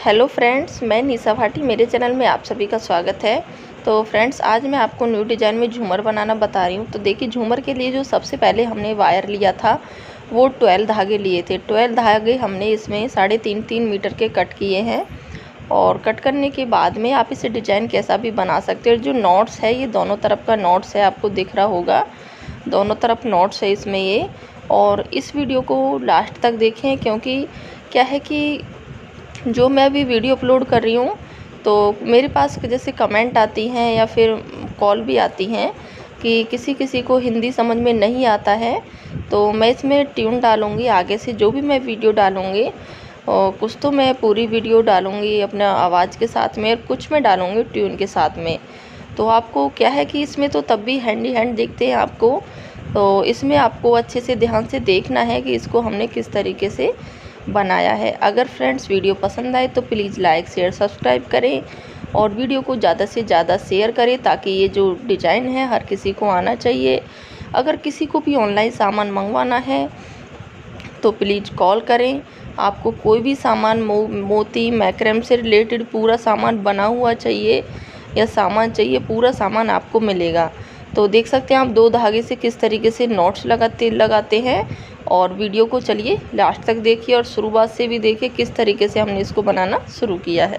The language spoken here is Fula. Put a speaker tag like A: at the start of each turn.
A: Hello friends, मैं निशा भाटी, मेरे चैनल में आप सभी का स्वागत है। तो फ्रेंड्स, आज मैं आपको न्यू डिज़ाइन में झूमर बनाना बता रही हूँ। तो देखिए, झूमर के लिए जो सबसे पहले हमने वायर लिया था वो 12 धागे लिए थे। 12 धागे हमने इसमें 3.5 मीटर के कट किए हैं। और कट करने के बाद में आप इसे डिज़ाइन कैसा भी बना सकते हो। जो नॉट्स है, ये दोनों तरफ का नॉट्स है, आपको दिख रहा होगा, दोनों तरफ नॉट्स है इसमें ये। और इस वीडियो को लास्ट तक देखें, क्योंकि क्या है कि जो मैं अभी वीडियो अपलोड कर रही हूँ तो मेरे पास जैसे कमेंट आती हैं या फिर कॉल भी आती हैं कि किसी को हिंदी समझ में नहीं आता है। तो मैं इसमें ट्यून डालूँगी आगे से, जो भी मैं वीडियो डालूँगी और कुछ तो मैं पूरी वीडियो डालूँगी अपना आवाज़ के साथ में, और कुछ मैं डालूँगी ट्यून के साथ में। तो आपको क्या है कि इसमें तो तब भी हैंड ही हैंड दिखते हैं आपको। तो इसमें आपको अच्छे से ध्यान से देखना है कि इसको हमने किस तरीके से बनाया है। अगर फ्रेंड्स वीडियो पसंद आए तो प्लीज़ लाइक शेयर सब्सक्राइब करें और वीडियो को ज़्यादा से ज़्यादा शेयर करें, ताकि ये जो डिज़ाइन है हर किसी को आना चाहिए। अगर किसी को भी ऑनलाइन सामान मंगवाना है तो प्लीज़ कॉल करें। आपको कोई भी सामान मोती मैक्रम से रिलेटेड पूरा सामान बना हुआ चाहिए या सामान चाहिए, पूरा सामान आपको मिलेगा। तो देख सकते हैं आप 2 धागे से किस तरीके से नॉट्स लगाते हैं। और वीडियो को चलिए लास्ट तक देखिए और शुरुआत से भी देखिए किस तरीके से हमने इसको बनाना शुरू किया है।